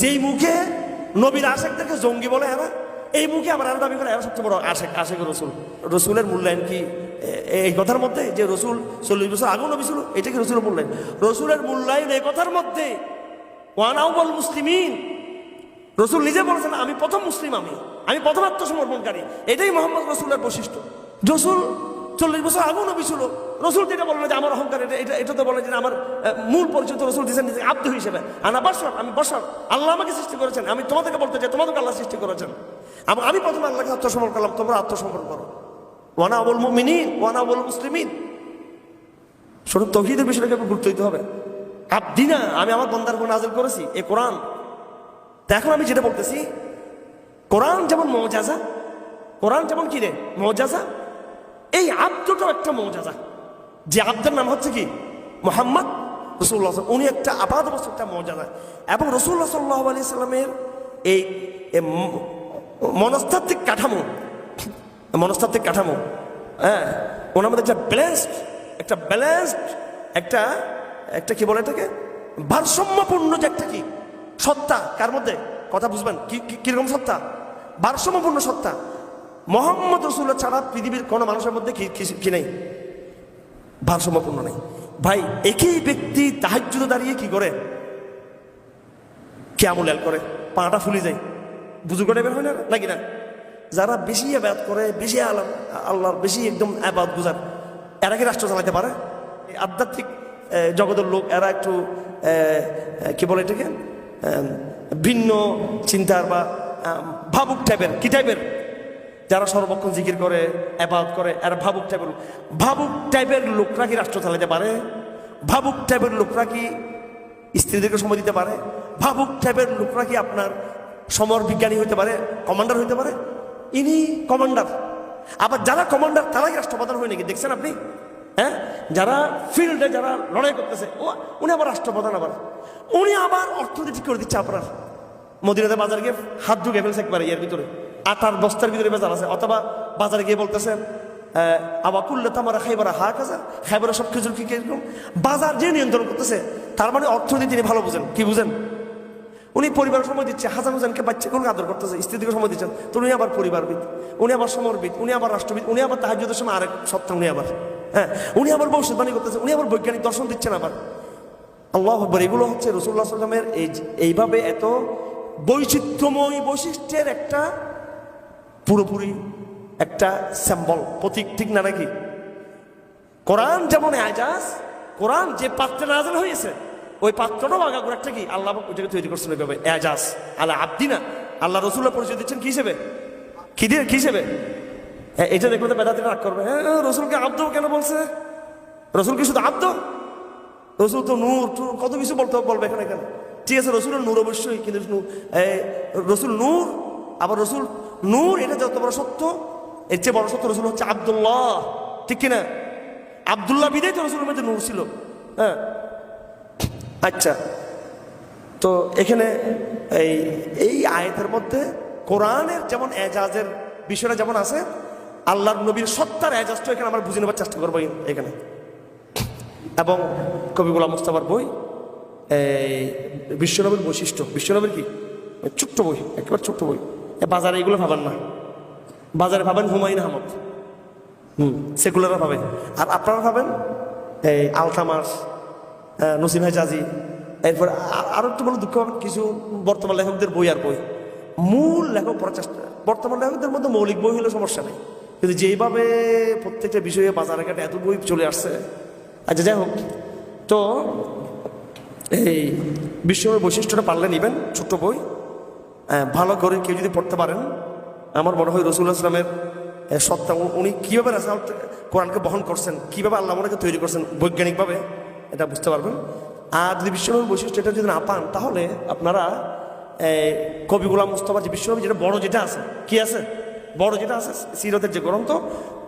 যেই মুখে নবীর আশেকদেরকে জঙ্গি বলে এরা, এই মুখে আবার এরা দাবি করে এরা সবচেয়ে বড় আশেক রসুল। রসুলের মূল্যায়ন কি এই কথার মধ্যে যে রসুল 40 বছর আগেও নবী ছিল, এটা কি রসুলের মূল্যায়ন? রসুলের মূল্যায়ন এই কথার মধ্যে ওয়ান আউয়াল মুসলিমিন, রসুল নিজে বলেছেন আমি প্রথম মুসলিম, আমি প্রথম আত্মসমর্পণকারী। এটাই মোহাম্মদ রসুলের বৈশিষ্ট্য। রসুল 40 বছর আগেও নবী ছিল। রসুল যেটা বলেন যে আমার অহংকার, এটা তো বলেন যে আমার মূল পরিচিত রসুল দিয়েছেন নিজেকে আব্দ হিসেবে, আনা বাশর, আমি বশর, আল্লাহ আমাকে সৃষ্টি করেছেন, আমি তোমাদেরকে বলতে চাই তোমাদেরকে আল্লাহ সৃষ্টি করেছেন, আমি প্রথম আল্লাহকে আত্মসমর্পণ করলাম, তোমরা আত্মসমর্পণ করো। ওয়ানা আবুল মুমিনিন ওয়ানা আবুল মুসলিমিন। শুধু তৌহিদের বিষয়টাকে গুরুত্ব দিতে হবে। আব্দিনা, আমি আমার বন্দার উপর নাযিল করেছি এই কোরআন। তা এখন আমি যেটা বলতেছি, কোরআন যেমন মুআজিজা, কোরআন যেমন কি রে মুআজিজা, এই আব্দটাও একটা মুআজিজা। যে আব্দের নাম হচ্ছে কি মুহাম্মদ রাসূলুল্লাহ, উনি একটা আপাত বস্তু, একটা মুআজিজা। এবং রাসূলুল্লাহ সাল্লাল্লাহু আলাইহি সাল্লামের এই মনস্তাত্ত্বিক কাঠামো, হ্যাঁ, ওনার মধ্যে একটা ব্যালেন্সড একটা কি বলে এটাকে, ভারসাম্যপূর্ণ যে একটা কি সত্তা, কার মধ্যে কথা বুঝবেন কিরকম সত্তা, ভারসাম্যপূর্ণ সত্তা। মুহাম্মদ রাসূলুল্লাহ ছাড়া পৃথিবীর কোনো মানুষের মধ্যে কি নেই, ভারসাম্যপূর্ণ নেই। ভাই, একই ব্যক্তি তাহাজ্জুদে দাঁড়িয়ে কি করে, কিয়ামুল লাইল করে, পাটা ফুলে যায়, বুজুর্গ টাইপের হয় না নাকি না? যারা বেশি ইবাদত করে, বেশি আল্লাহর বেশি একদম ইবাদত গুজার, এরা কি রাষ্ট্র চালাতে পারে? আধ্যাত্মিক জগতের লোক, এরা একটু কি বলে এটাকে, ভিন্ন চিন্তার বা ভাবুক টাইপের, কি টাইপের, যারা সর্বক্ষণ জিকির করে, ইবাদত করে, এরা ভাবুক টাইপের লোকরা কি রাষ্ট্র চালাতে পারে? ভাবুক টাইপের লোকরা কি স্ত্রীদেরকে সময় দিতে পারে? ভাবুক টাইপের লোকরা কি আপনার সমর বিজ্ঞানী হইতে পারে, কমান্ডার হইতে পারে? ইনি কমান্ডার। আবার যারা কমান্ডার তারাই রাষ্ট্রপ্রধান হয় নাকি দেখছেন আপনি? হ্যাঁ, যারা ফিল্ডে যারা লড়াই করতেছে, উনি আবার রাষ্ট্রপ্রধান, উনি আবার অর্থনীতি ঠিক করে দিচ্ছে। আপনার মদিনাতে বাজার গিয়ে হাত ঢুকে ফেলছে একবারে এর ভিতরে, আটার বস্তার ভিতরে বেজাল আছে। অথবা বাজারে গিয়ে বলতেছেন আবার কুল্লে তামারা খাইবারা হা কাজা, খাইবারা সব কিছু কি কিরকম বাজার যে নিয়ন্ত্রণ করতেছে, তার মানে অর্থনীতি তিনি ভালো বুঝেন। কি বুঝেন? উনি পরিবারের সময় দিচ্ছে, হাসান হোসেনকে বাচ্চাগুলোকে আদর করতেছে, স্ত্রীকে সময় দিচ্ছেন, তো উনি আবার পরিবারবিদ, উনি আবার সমরবিদ, উনি আবার রাষ্ট্রবিদ, উনি আবার তাহাজ্জুদের সময় আরেক সত্তা, উনি আবার উনি আবার ভবিষ্যৎবাণী করতেছেন, উনি আবার বৈজ্ঞানিক দর্শন দিচ্ছেন আবার। আল্লাহু আকবার। এগুলো হচ্ছে রাসূলুল্লাহ সাল্লাল্লাহু আলাইহি ওয়াসাল্লামের এইভাবে এত বৈচিত্র্যময় বৈশিষ্ট্যের একটা পুরোপুরি একটা সিম্বল, প্রতীক, ঠিক না নাকি? কোরআন যেমন এজাজ, কোরআন যে পাত্রে নাযিল হয়েছে ওই পাত্রটাও আগাগোড়া একটা কি আল্লাহ ওইটাকে তৈরি করছেন ওইভাবে এজাজ আলা আব্দিনা। আল্লাহ রাসূলুল্লাহ পরিচয় দিচ্ছেন কি হিসেবে, কি হিসেবে? এটা দেখলে তো বেদাতীরা রাগ করবে, হ্যাঁ রসুলকে আব্দ কেন বলছে? রসুল কি শুধু আব্দ? রসুল তো নূর, কত কিছু বলবে এখানে কেন? ঠিক আছে, রসুলের নূর অবশ্যই, কিন্তু রসুল নূর, আবার রসুল নূর, এটা যত বড় সত্য, এর চেয়ে বড় সত্য রসুল হচ্ছে আব্দুল্লাহ, ঠিক কিনা? আব্দুল্লাহ বিদায় তো রসুলের মধ্যে নূর ছিল। হ্যাঁ, আচ্ছা, তো এখানে এই আয়াতের মধ্যে কোরআনের যেমন এজাজের বিষয়টা যেমন আছে, আল্লাহর নবীর সত্তার এজাজটা এখানে আমরা বুঝে নেবার চেষ্টা করবো এখানে। এবং কবি গোলাম মুস্তাফার বই বিশ্বনবীর বৈশিষ্ট্য, বিশ্বনবীর কি ছোট্ট বই, একেবারে ছোট্ট বই, বাজারে এগুলো ভাবেন না, বাজারে ভাবেন হুমায়ুন আহমদ, সেকুলাররা ভাবেন, আর আপনারা ভাবেন আলতামাস, নসিম হেজাজি, এরপর আরো একটু বলে দুঃখ পাবেন কিছু বর্তমান লেখকদের বই। আর বই মূল লেখক প্রচেষ্টা, বর্তমান লেখকদের মধ্যে মৌলিক বই হলে সমস্যা নেই, কিন্তু যেইভাবে প্রত্যেকটা বিষয়ে বাজারে ঘাটে এত বই চলে আসছে। আচ্ছা, যাই হোক, তো এই বিশ্বনবীর বৈশিষ্ট্যটা পারলে নিবেন, ছোট্ট বই, ভালো করে কেউ যদি পড়তে পারেন, আমার মনে হয় রাসূলুল্লাহ সাল্লাল্লাহু আলাইহি ওয়াসাল্লামের সত্তা, উনি কীভাবে কোরআনকে বহন করছেন, কীভাবে আল্লাহ ওনাকে তৈরি করছেন বৈজ্ঞানিকভাবে, এটা বুঝতে পারবেন। আর যদি বিশ্বনবীর বৈশিষ্ট্য এটা যদি না পান, তাহলে আপনারা কবি গোলাম মুস্তাফা যে বিশ্বনবী যেটা বড় যেটা আছে, কি আছে বড় যেটা আছে সিরতের যে গ্রন্থ,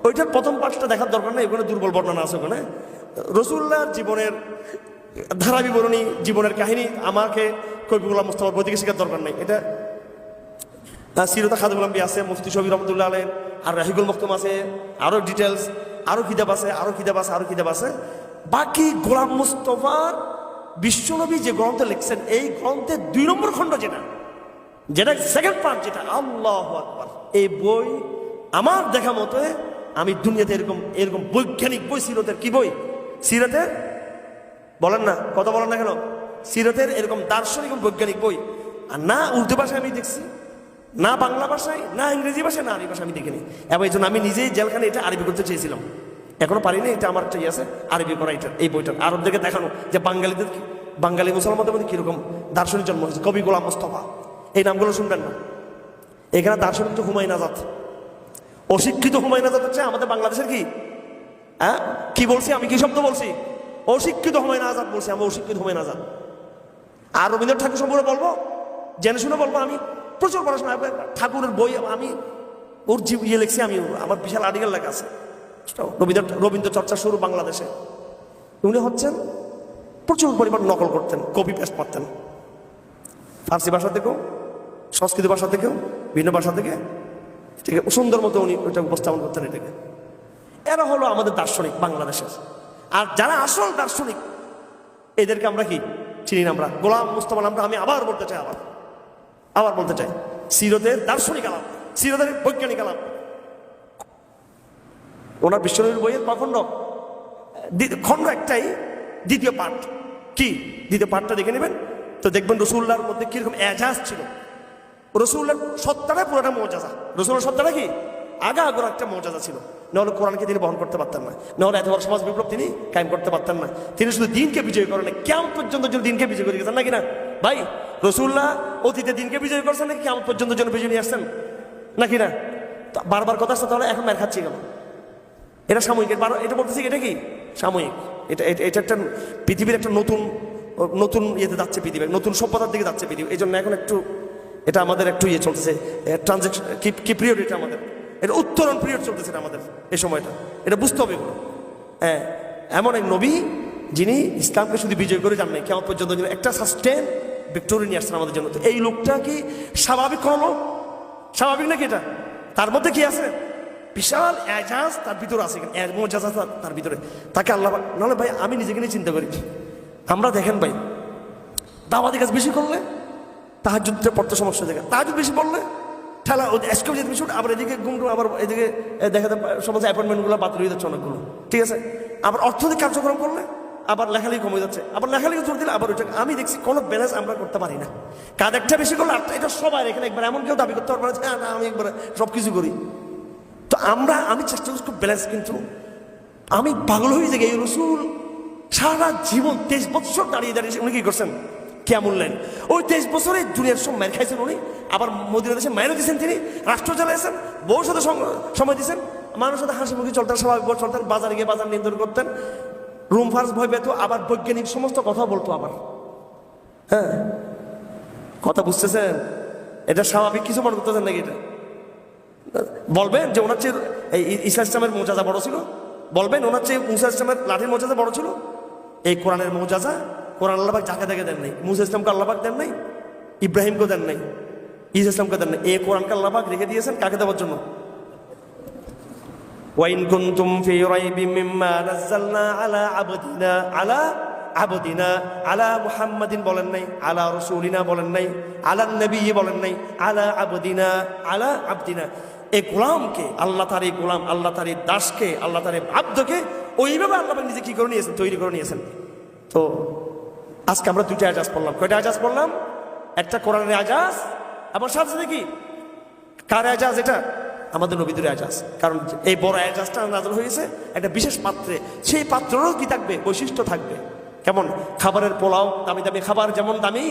ওইটার প্রথম পাঠটা দেখার দরকার নেই, ওখানে দুর্বল বর্ণনা আছে, ওখানে রাসূলুল্লাহর জীবনের ধারা বিবরণী, জীবনের কাহিনী আমাকে কবি গোলাম মুস্তাফার বই থেকে শেখার দরকার নেই। এটা সিরত খাদিমুল আম্বিয়া আছে, মুফতি শফি রহমতুল্লাহ আলাইহি, আর রাহিকুল মখতুম আছে, আরো ডিটেলস, আরো কিতাব আছে, আরো কিতাব আছে, আরো কিতাব আছে। বাকি গোলাম মুস্তাফার বিশ্বনবী যে গ্রন্থ লিখছেন এই গ্রন্থের 2 নম্বর খণ্ড যেটা সেকেন্ড পার্ট, যেটা আল্লাহু আকবার, এই বই আমার দেখা মতে আমি দুনিয়াতে এরকম বৈজ্ঞানিক বই, সিরতের কি বই, সিরতের বলেন না, কথা বলেন না কেন, সিরতের এরকম দার্শনিক এবং বৈজ্ঞানিক বই আর না উর্দু ভাষায় আমি দেখছি, না বাংলা ভাষায়, না ইংরেজি ভাষায়, না আরবি ভাষায় আমি দেখিনি। এবং এই জন্য আমি নিজেই জেলখানে এটা আরবি করতে চেয়েছিলাম, এখনো পারিনি। এটা আমার একটা আছে আরবি করা, এটা এই বইটার আরবদেরকে দেখানো যে বাঙালি মুসলমানদের মধ্যে কিরকম দার্শনিক জন্ম হয়েছে। কবি গোলাম মোস্তফা, এই নামগুলো শুনবেন না। এখানে দার্শনিক তো হুমায়ুন আজাদ, অশিক্ষিত হুমায়ুন আজাদ হচ্ছে আমাদের বাংলাদেশের কি, হ্যাঁ কি বলছি আমি, কি শব্দ বলছি, অশিক্ষিত হুমায়ুন আজাদ বলছি, আমি অশিক্ষিত হুমায়ুন আজাদ। আর রবীন্দ্রনাথ ঠাকুর সম্পর্কে বলবো, জেনে শুনে বলবো, আমি প্রচুর পড়াশোনা, ঠাকুরের বই আমি ওর ইয়ে লিখছি, আমি আমার বিশাল আর্টিকেল লেখা আছে। রবীন্দ্র চর্চা শুরু বাংলাদেশে, উনি হচ্ছেন প্রচুর পরিমাণ নকল করতেন, কপি পেস্ট করতেন, ফার্সি ভাষা থেকেও, সংস্কৃত ভাষা থেকেও, ভিন্ন ভাষা থেকে, ঠিক আছে, সুন্দর মতো উনি ওইটা উপস্থাপন করতেন এটাকে। এরা হলো আমাদের দার্শনিক বাংলাদেশের। আর যারা আসল দার্শনিক এদেরকে আমরা কি চিনি না, আমরা গোলাম মুস্তফা নামটা আমি আবার বলতে চাই, আবার বলতে চাই, সিরতের দার্শনিক আলাপ, সিরতের বৈজ্ঞানিক আলাপ। ওনার বিশ্বনবীর বইয়ের খণ্ড, খণ্ড একটাই, দ্বিতীয় পার্ট কি, দ্বিতীয় পার্টটা দেখে নেবেন তো দেখবেন রসুল্লাহর মধ্যে কিরকম এজাজ ছিল। রসুল্লাহর সত্তাটা পুরোটা মৌজাজা, রসুল্লাহর সত্তাটা কি আগা একটা মৌজাজা ছিল, নাহলে কোরআনকে তিনি বহন করতে পারতেন না, নাহলে এত বড় সমাজ বিপ্লব তিনি কায়েম করতে পারতেন না। তিনি শুধু দিনকে বিজয় করেন না, কিয়ামত পর্যন্ত জন্য দিনকে বিজয় করে গেছেন নাকি না ভাই? রসুল্লাহ অতীতে দিনকে বিজয় করছেন নাকি কিয়ামত পর্যন্ত জন্য বিজয় নিয়ে আসছেন নাকি না? বারবার কথা আসছে, তাহলে এখন মার খাচ্ছি কেন? এটা সাময়িক, এটা বলতেছি এটা কি সাময়িক, এটা একটা পৃথিবীর একটা নতুন ইয়েতে যাচ্ছে পৃথিবী, নতুন সভ্যতার দিকে যাচ্ছে পৃথিবী। এই জন্য এখন একটু এটা আমাদের একটু ইয়ে চলতেছে, ট্রানজেকশন কি পিরিয়ড এটা আমাদের, এটা উত্তরণ পিরিয়ড চলতেছে এটা আমাদের এই সময়টা, এটা বুঝতে হবে। হ্যাঁ, এমন এক নবী যিনি ইসলামকে শুধু বিজয় করে যান নাই, কেমন পর্যন্ত একটা সাস্টেন ভিক্টোরি নিয়ে আসছেন আমাদের জন্য। তো এই লোকটা কি স্বাভাবিক হলো? স্বাভাবিক নাকি এটা? তার মধ্যে কি আছে? বিশাল এজাজ তার ভিতরে আছে, মজাজ তার ভিতরে, তাকে আল্লাহ। নাহলে ভাই আমি নিজেকে নিয়ে চিন্তা করি, আমরা দেখেন ভাই দাওয়াতি কাজ বেশি করলে তাহাজ্জুদে পড়তে সমস্যা, দেখেন তাহাজ্জুদ বেশি পড়লে ঠেলা আজকেও যেতে বেশি, আবার এদিকে ঘুমটু, আবার এদিকে দেখা যায় সমস্ত অ্যাপয়েন্টমেন্টগুলো বাতিল হয়ে যাচ্ছে অনেকগুলো, ঠিক আছে। আবার অর্থনৈতিক কার্যক্রম করলে আবার লেখালেখি কমে যাচ্ছে, আবার লেখালেখি জোর দিলে আবার ওইটা। আমি দেখছি কোনো ব্যালেন্স আমরা করতে পারি না, কাজ একটা বেশি করলে এটা সবাই এখানে একবার, এমন কেউ দাবি করতে পারবে না না আমি একবার সব কিছু করি। তো আমি চেষ্টা করছি ব্যালেন্স, কিন্তু আমি পাগল হয়ে যাই। এই রসুল সারা জীবন 23 বছর দাঁড়িয়ে উনি কি করছেন? কেমন লেন ওই 23 বছরে দুনিয়ার সব মায়ের খাইছেন উনি, আবার মদিনা দেশে মায়েরও দিয়েছেন, তিনি রাষ্ট্র চালাইছেন, বউর সাথে সময় দিয়েছেন, মানুষের সাথে হাসি মুখে চলতেন, স্বাভাবিক চলতেন, বাজারে গিয়ে বাজার নিয়ন্ত্রণ করতেন, রুম ফার্স ভয় পেত, আবার বৈজ্ঞানিক সমস্ত কথা বলতো আবার। হ্যাঁ, কথা বুঝতেছেন? এটা স্বাভাবিক কিছু মনে করতেছেন নাকি? এটা বলবেন যে ওনার চেয়ে ঈসা ইসলামের মৌজাজা বড় ছিল? বলবেন ওনার চেয়ে মুসা ইসলামের লাঠির মৌজাজা বড় ছিল? এই কোরআনের মৌজাজা, কোরআন আল্লাহবাক যাকে দেখে দেন নাই, মুসা ইসলামকে আল্লাহবাক দেন নাই, ইব্রাহিমকে দেন নাই, ঈসা ইসলামকে দেন নাই। এই কোরআনকে আল্লাহবাক রেখে দিয়েছেন কাকে দেওয়ার জন্য? ওয়াইন কুনতুম ফি রাইবিম মিম্মা নাযালনা আলা আবদিনা আলা মুহাম্মাদিন বলেন নাই, আলা রাসূলিনা বলেন নাই, আলা নবী বলেন নাই, আলা আবদিনা। এই গোলামকে আল্লাহ তার, এই গোলাম আল্লাহ তার, এই দাসকে আল্লাহ তার, এই আব্দকে ওইভাবে আল্লাহ নিজে কি করে নিয়েছেন, তৈরি করে নিয়েছেন। তো আজকে আমরা দুইটা আজাজ পড়লাম। কয়টা আজাজ পড়লাম? একটা কোরআনের আজাজ, আবার সাথে সাথে কি কার আজাজ? এটা আমাদের নবীদের আজাজ। কারণ এই বড় আজাজটা নাযিল হয়েছে একটা বিশেষ পাত্রে, সেই পাত্রেরও কি থাকবে? বৈশিষ্ট্য থাকবে। কেমন? খাবারের পোলাও, দামি দামি খাবার যেমন দামি,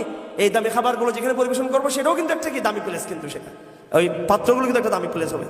এই দামি খাবারগুলো যেখানে পরিবেশন করবো সেটাও কিন্তু একটা কি দামি প্লেস, কিন্তু সেটা ওই পাত্রগুলো কিন্তু একটা দামি প্লেস হবে।